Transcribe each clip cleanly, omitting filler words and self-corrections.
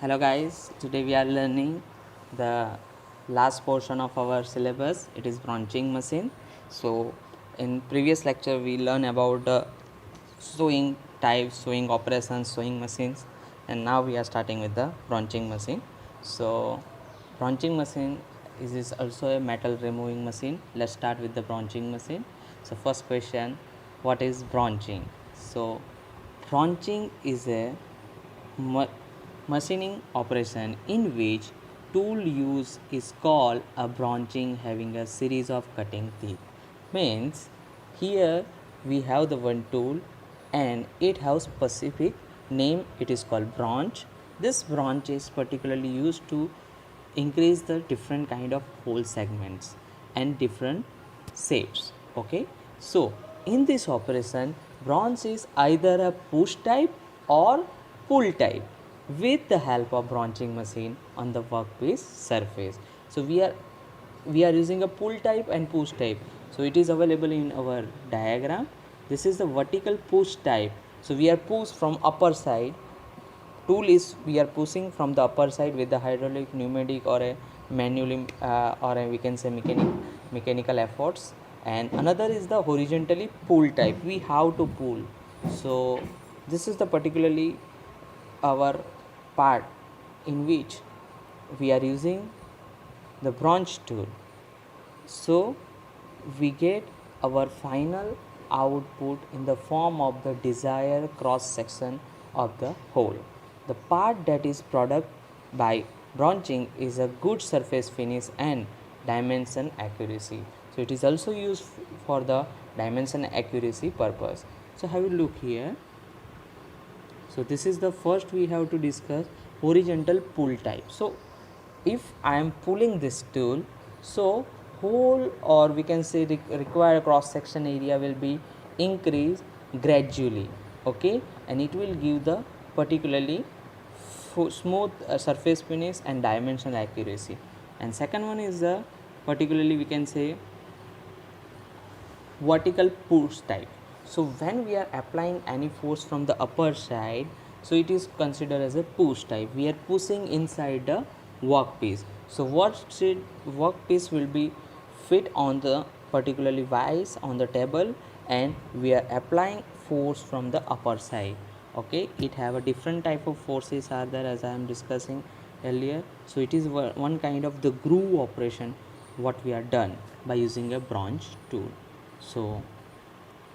Hello guys, today we are learning the last portion of our syllabus. It is branching machine. So in previous lecture we learned about the sewing types, sewing operations, sewing machines, and now we are starting with the branching machine. So branching machine is also a metal removing machine. Let's start with the branching machine. So first question, what is branching? So branching is a machining operation in which tool use is called a branching, having a series of cutting teeth. Means here we have the one tool and it has specific name, it is called branch. This branch is particularly used to increase the different kind of hole segments and different shapes. Okay, so in this operation branch is either a push type or pull type with the help of branching machine on the workpiece surface. So we are using a pull type and push type. So it is available in our diagram. This is the vertical push type. So we are push from upper side. Tool is we are pushing from the upper side with the hydraulic, pneumatic, or a manual, or a, we can say mechanical efforts. And another is the horizontally pull type. We have to pull. So this is the particularly our part in which we are using the branch tool. So we get our final output in the form of the desired cross section of the hole. The part that is product by branching is a good surface finish and dimension accuracy. So it is also used for the dimension accuracy purpose. So have a look here. So this is the first we have to discuss, horizontal pull type. So if I am pulling this tool, so whole, or we can say required cross section area will be increased gradually. Okay, and it will give the particularly smooth surface finish and dimensional accuracy. And second one is the particularly we can say vertical push type. So when we are applying any force from the upper side, so it is considered as a push type. We are pushing inside the workpiece. So workpiece will be fit on the particularly vise on the table, and we are applying force from the upper side. Okay, it have a different type of forces are there as I am discussing earlier. So it is one kind of the groove operation what we are done by using a branch tool. So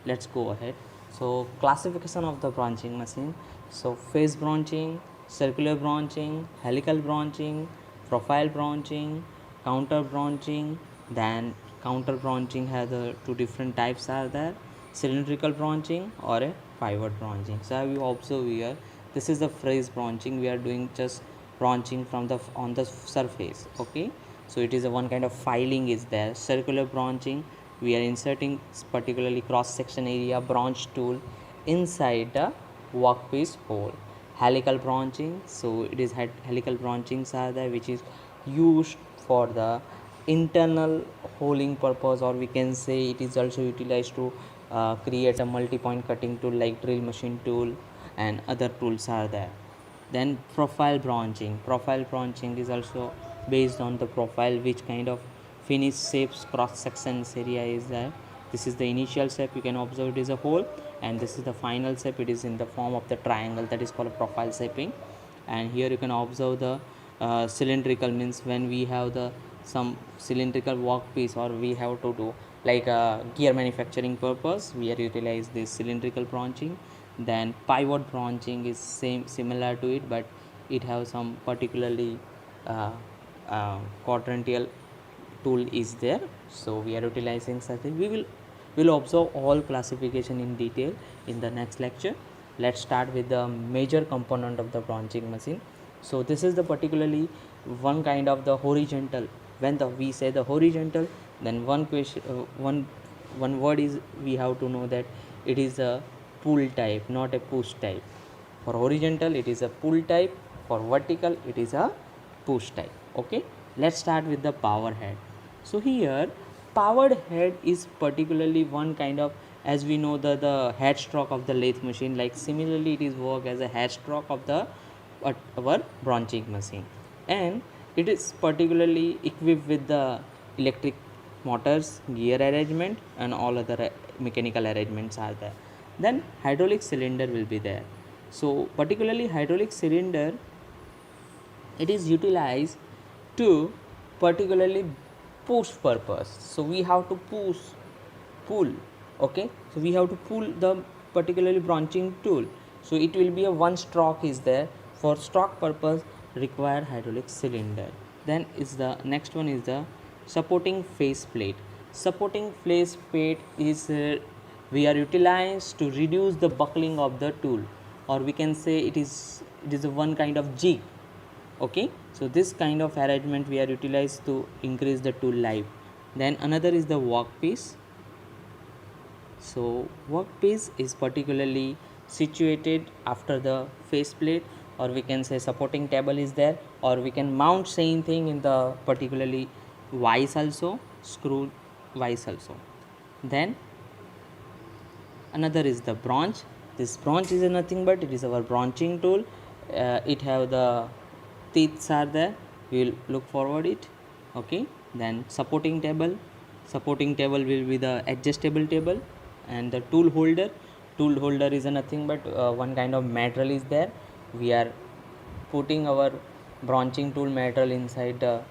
let's go ahead. So classification of the branching machine. So phase branching, circular branching, helical branching, profile branching, counter branching. Then counter branching has two different types are there, cylindrical branching or a pivot branching. So have you observe here, this is the phase branching. We are doing just branching from the on the surface. Okay, so it is a one kind of filing is there. Circular branching, we are inserting particularly cross section area branch tool inside the workpiece hole. Helical branching, so it is helical branchings are there which is used for the internal holing purpose, or we can say it is also utilized to create a multi-point cutting tool like drill machine tool and other tools are there. Then profile branching is also based on the profile, which kind of finish shapes cross sections area is there. This is the initial shape, you can observe it is a hole, and this is the final shape, it is in the form of the triangle, that is called a profile shaping. And here you can observe the cylindrical, means when we have the some cylindrical workpiece or we have to do like a gear manufacturing purpose, we are utilize this cylindrical branching. Then pivot branching is similar to it, but it has some particularly quadrantial tool is there. So we are utilizing such thing. We will observe all classification in detail in the next lecture. Let's start with the major component of the branching machine. So this is the particularly one kind of the horizontal. When we say the horizontal, then one question one word is we have to know that it is a pull type, not a push type. For horizontal it is a pull type, for vertical it is a push type. Okay, let's start with the power head. So here powered head is particularly one kind of, as we know the head stroke of the lathe machine, like similarly it is work as a head stroke of the our branching machine, and it is particularly equipped with the electric motors, gear arrangement, and all other mechanical arrangements are there. Then hydraulic cylinder will be there. So particularly hydraulic cylinder, it is utilized to particularly push purpose. So we have to pull, okay, so we have to pull the particularly branching tool. So it will be a one stroke is there. For stroke purpose require hydraulic cylinder. Then is the next one is the supporting face plate. Supporting face plate is we are utilized to reduce the buckling of the tool, or we can say it is a one kind of jig. Okay, so this kind of arrangement we are utilized to increase the tool life. Then another is the workpiece. So workpiece is particularly situated after the faceplate, or we can say supporting table is there, or we can mount same thing in the particularly vise also, screw vise also. Then another is the branch. This branch is nothing but it is our branching tool. It have the teeth are there, we will look forward it. Okay, then supporting table. Supporting table will be the adjustable table. And the tool holder. Tool holder is nothing but one kind of material is there. We are putting our branching tool material inside the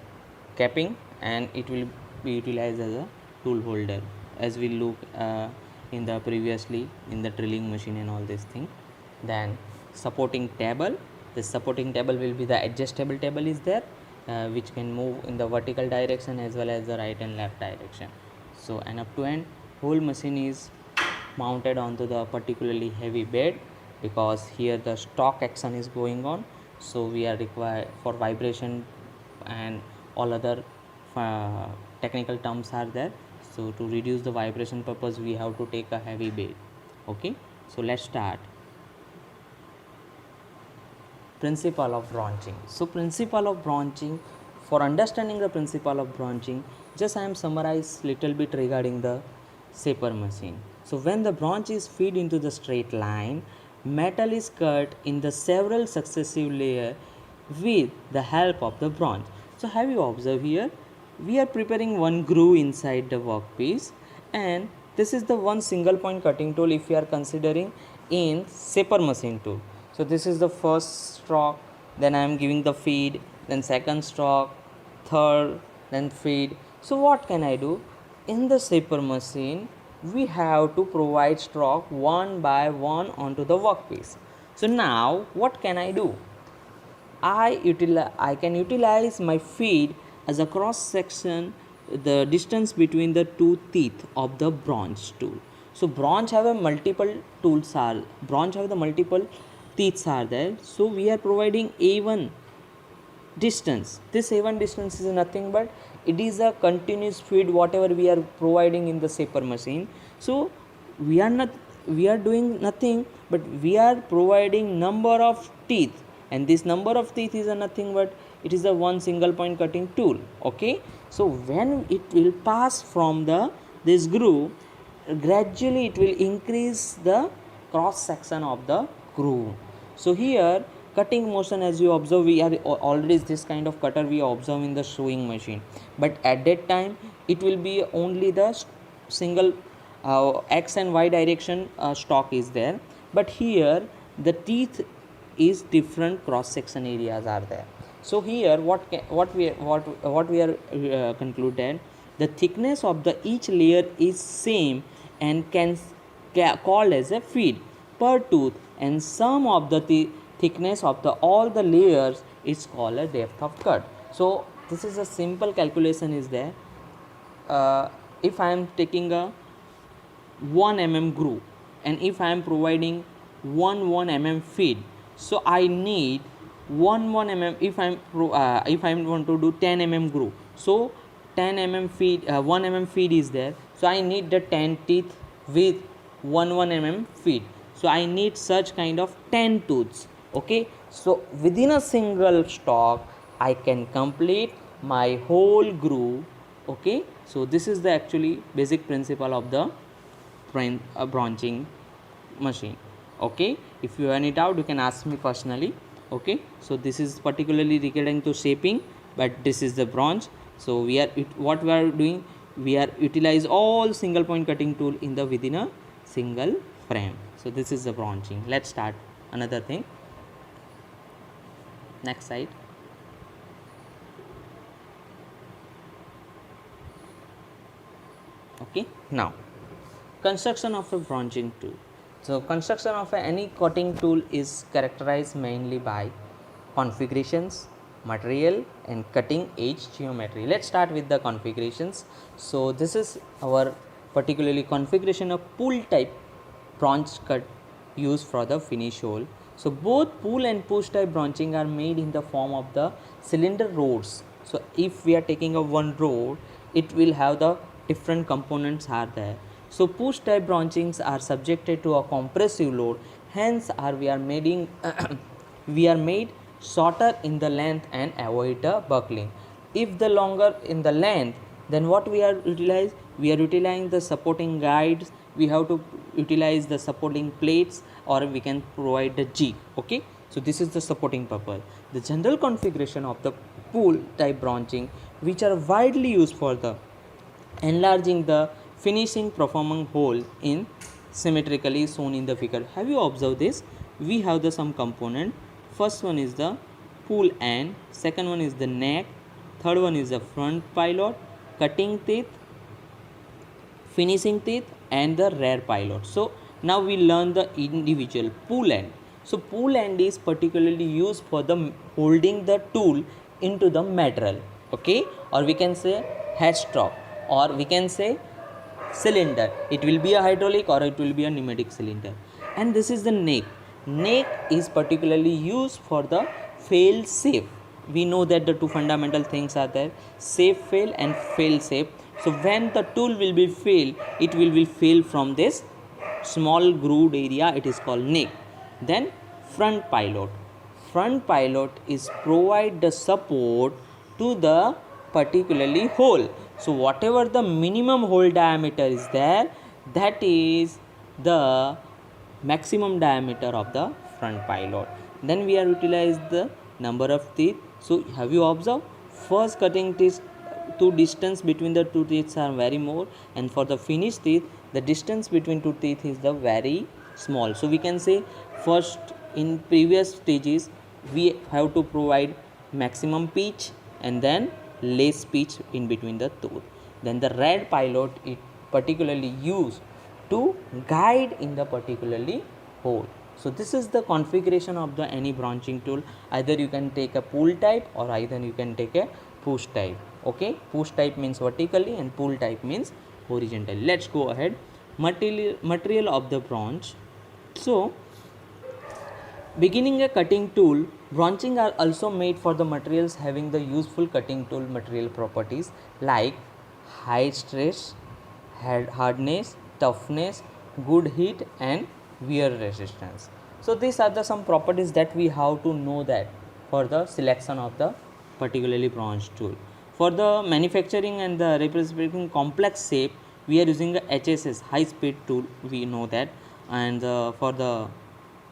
capping, and it will be utilized as a tool holder, as we look in the previously in the drilling machine and all this thing. Then supporting table. The supporting table will be the adjustable table is there, which can move in the vertical direction as well as the right and left direction. So and up to end whole machine is mounted onto the particularly heavy bed, because here the stock action is going on. So we are required for vibration and all other technical terms are there. So to reduce the vibration purpose we have to take a heavy bed. Okay, so let's start. Principle of branching. So principle of branching, for understanding the principle of branching, just I am summarize little bit regarding the shaper machine. So when the branch is feed into the straight line, metal is cut in the several successive layer with the help of the branch. So have you observed here, we are preparing one groove inside the workpiece, and this is the one single point cutting tool if you are considering in shaper machine tool. So this is the first stroke, then I am giving the feed, then second stroke, third, then feed. So what can I do? In the shaper machine we have to provide stroke one by one onto the workpiece. So now what can I do? I can utilize my feed as a cross section, the distance between the two teeth of the branch tool. So branch have a multiple tools are, branch have the multiple teeth are there. So we are providing A1 distance. This A1 distance is nothing but it is a continuous feed whatever we are providing in the shaper machine. So we are doing nothing but we are providing number of teeth, and this number of teeth is a nothing but it is a one single point cutting tool. Okay, so when it will pass from the this groove, gradually it will increase the cross section of the groove. So here cutting motion, as you observe, we are already this kind of cutter we observe in the sewing machine, but at that time it will be only the single x and y direction stock is there, but here the teeth is different cross section areas are there. So here what we are concluded, the thickness of the each layer is same and can called as a feed per tooth, and sum of the thickness of the all the layers is called a depth of cut. So this is a simple calculation is there. If I am taking a 1 mm groove, and if I am providing 1 mm feed, so I need 1 mm. If I want to do 10 mm groove, so 10 mm feed 1 mm feed is there, so I need the 10 teeth with 1 mm feed. So I need such kind of 10 tooths. Okay, so within a single stock I can complete my whole groove. Okay, so this is the actually basic principle of the branching machine. Okay, if you have any doubt you can ask me personally. Okay, so this is particularly regarding to shaping, but this is the branch. So what we are doing, we are utilize all single point cutting tool in the within a single frame. So this is the branching. Let's start another thing. Next slide. Okay, now construction of a branching tool. So construction of any cutting tool is characterized mainly by configurations, material and cutting edge geometry. Let's start with the configurations. So this is our particularly configuration of pull type branch cut used for the finish hole. So both pull and push type branching are made in the form of the cylinder rods. So if we are taking a one rod, it will have the different components are there. So push type branchings are subjected to a compressive load, hence we are making we are made shorter in the length and avoid the buckling. If the longer in the length, then what we are utilize, we are utilizing the supporting guides, we have to utilize the supporting plates, or we can provide the jig. Okay, so this is the supporting purpose. The general configuration of the pull type branching, which are widely used for the enlarging the finishing performing hole in symmetrically shown in the figure. Have you observed this? We have the some component. First one is the pull end, second one is the neck, third one is the front pilot, cutting teeth, finishing teeth and the rear pilot. So now we learn the individual pull end. So pull end is particularly used for the holding the tool into the material. Okay, or we can say headstock, or we can say cylinder. It will be a hydraulic or it will be a pneumatic cylinder. And this is the neck. Neck is particularly used for the fail safe. We know that the two fundamental things are there, safe fail and fail safe. So when the tool will be fail, it will be fail from this small grooved area, it is called neck. Then front pilot. Front pilot is provide the support to the particularly hole. So whatever the minimum hole diameter is there, that is the maximum diameter of the front pilot. Then we are utilize the number of teeth. So have you observed, first cutting teeth to distance between the two teeth are very more, and for the finished teeth the distance between two teeth is the very small. So we can say first in previous stages we have to provide maximum pitch and then less pitch in between the tooth. Then the red pilot is particularly used to guide in the particularly hole. So this is the configuration of the any branching tool. Either you can take a pull type or either you can take a push type. Okay, push type means vertically and pull type means horizontally. Let's go ahead. Material of the branch. So beginning a cutting tool, branching are also made for the materials having the useful cutting tool material properties like high stress, hardness, toughness, good heat and wear resistance. So these are the some properties that we have to know that for the selection of the particularly branch tool. For the manufacturing and the representing complex shape, we are using the HSS high speed tool, we know that. And for the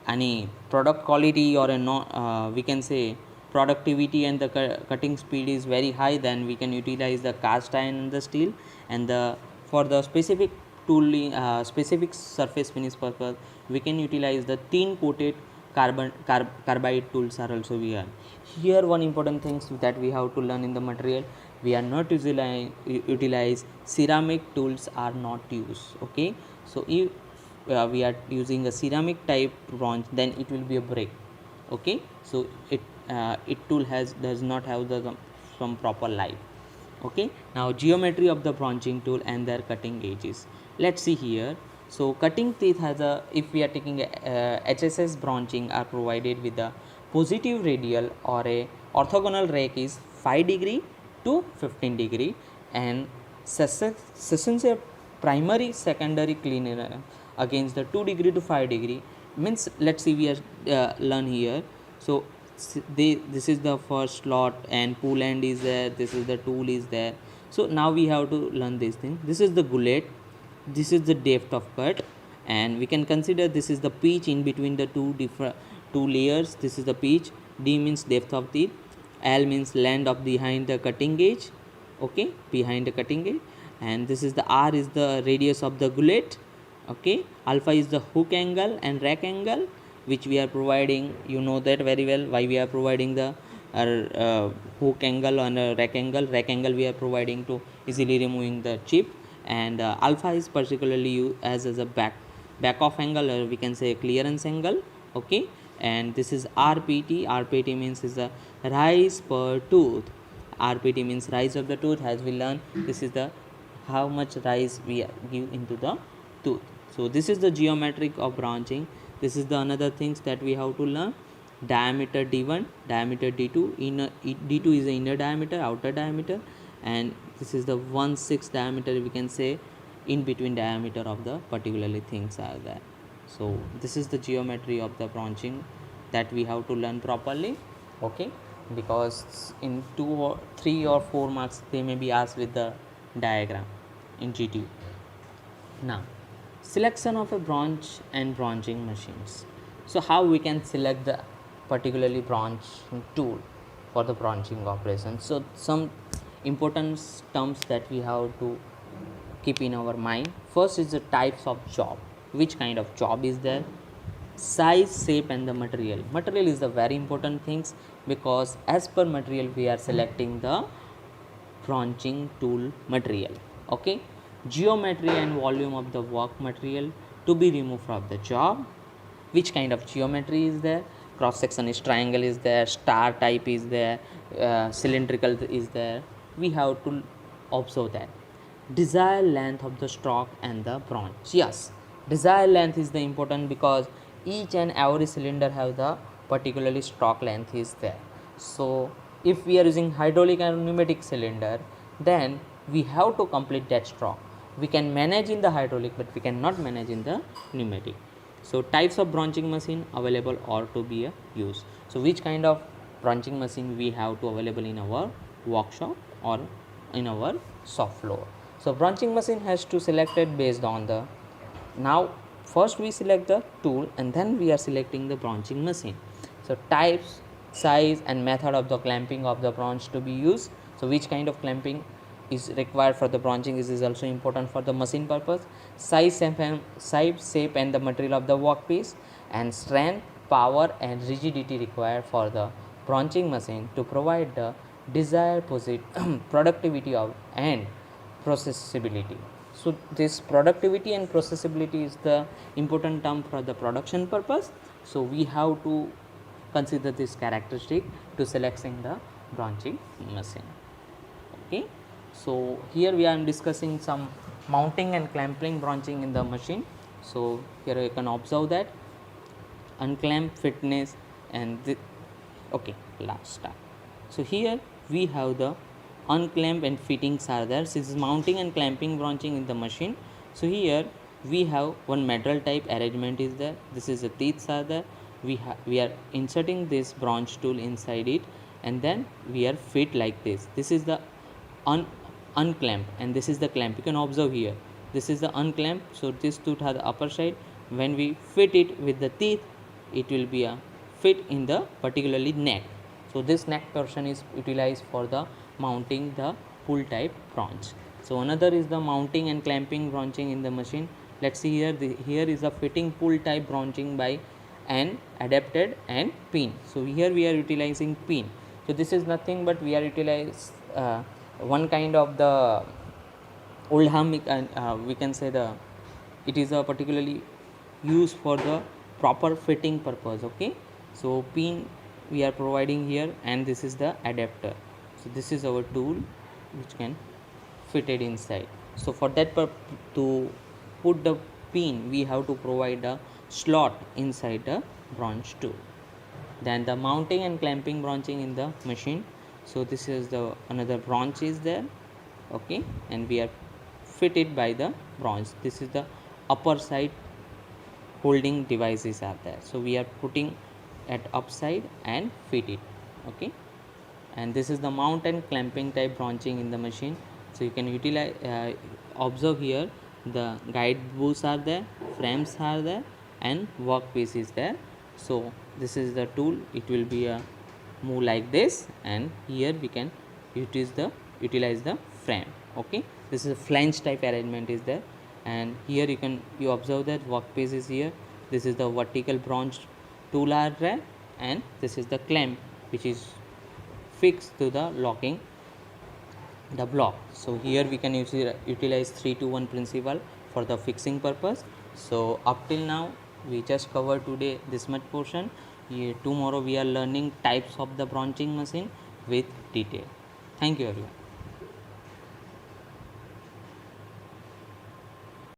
any product quality or a we can say productivity and the cutting speed is very high, then we can utilize the cast iron and the steel. And the for the specific tooling specific surface finish purpose, we can utilize the thin coated carbide tools are also we are here. One important things that we have to learn in the material, we are not utilize ceramic tools are not used. Okay, so if we are using a ceramic type branch, then it will be a break. Okay, so it tool does not have the some proper life. Okay, now geometry of the branching tool and their cutting edges. Let's see here. So cutting teeth has a, if we are taking a HSS branching are provided with a positive radial or a orthogonal rake is 5 degree to 15 degree, and sessions a primary secondary cleaner against the 2 degree to 5 degree means. Let's see, we are learn here. So this is the first slot and pull end is there, this is the tool is there. So now we have to learn this thing. This is the gullet, this is the depth of cut, and we can consider this is the pitch in between the two layers. This is the pitch, D means depth of teeth, L means length of behind the cutting edge, okay, behind the cutting edge, and this is the R is the radius of the gullet, okay. Alpha is the hook angle and rack angle, which we are providing. You know that very well why we are providing the hook angle and rack angle. Rack angle we are providing to easily removing the chip, and alpha is particularly used as a back off angle, or we can say clearance angle, okay. And this is RPT. RPT means is the rise per tooth. RPT means rise of the tooth. As we learn, this is the how much rise we give into the tooth. So this is the geometric of branching. This is the another things that we have to learn. Diameter D1, diameter D2. Inner D2 is the inner diameter, outer diameter, and this is the 1/6 diameter, we can say, in between diameter of the particularly things are there. So this is the geometry of the branching that we have to learn properly, okay, because in 2 or 3 or 4 marks they may be asked with the diagram in GTU. Now, selection of a branch and branching machines. So how we can select the particularly branching tool for the branching operation. So some important terms that we have to keep in our mind. First is the types of job. Which kind of job is there? Size, shape, and the material. Material is the very important things, because as per material we are selecting the branching tool material, okay. Geometry and volume of the work material to be removed from the job. Which kind of geometry is there? Cross section is triangle is there, star type is there, cylindrical is there. We have to observe that. Desired length of the stroke and the branch. Yes, desired length is the important, because each and every cylinder have the particularly stroke length is there. So if we are using hydraulic and pneumatic cylinder, then we have to complete that stroke. We can manage in the hydraulic, but we cannot manage in the pneumatic. So types of branching machine available or to be used. So which kind of branching machine we have to available in our workshop or in our shop floor. So branching machine has to selected based on the, now first we select the tool and then we are selecting the branching machine. So types, size, and method of the clamping of the branch to be used. So which kind of clamping is required for the branching is also important for the machine purpose. Size, shape and the material of the workpiece, and strength, power, and rigidity required for the branching machine to provide the desired productivity of and processability. So this productivity and processability is the important term for the production purpose. So we have to consider this characteristic to selecting the branching machine, okay. So here we are discussing some mounting and clamping branching in the machine. So here you can observe that unclamp, fitness, and okay, last start. So here we have the unclamp and fittings are there. This is mounting and clamping branching in the machine. So here we have one metal type arrangement is there. This is the teeth are there. We are inserting this branch tool inside it, and then we are fit like this. This is the unclamp and this is the clamp. You can observe here, this is the unclamp. So this tooth has the upper side. When we fit it with the teeth, it will be a fit in the particularly neck. So this neck portion is utilized for the mounting the pull type branch. So another is the mounting and clamping branching in the machine. Let's see here, here is a fitting pull type branching by an adapted and pin. So here we are utilizing pin. So this is nothing but we are utilize one kind of the old ham, we can say the, it is a particularly used for the proper fitting purpose, okay. So pin we are providing here, and this is the adapter. So this is our tool which can fit it inside. So for that to put the pin, we have to provide a slot inside the branch tool. Then the mounting and clamping branching in the machine. So this is the another branch is there, okay, and we are fitted by the branch. This is the upper side holding devices are there. So we are putting at upside and fit it, okay. And this is the mount and clamping type branching in the machine. So you can utilize observe here, the guide bushs are there, frames are there, and workpiece is there. So this is the tool, it will be move like this, and here we can utilize the frame. Okay, this is a flange type arrangement is there, and here you observe that workpiece is here. This is the vertical bronze tool rack, and this is the clamp which is fixed to the locking the block. So here we can utilize 3 to 1 principle for the fixing purpose. So up till now we just covered today this much portion. Tomorrow we are learning types of the branching machine with detail. Thank you everyone.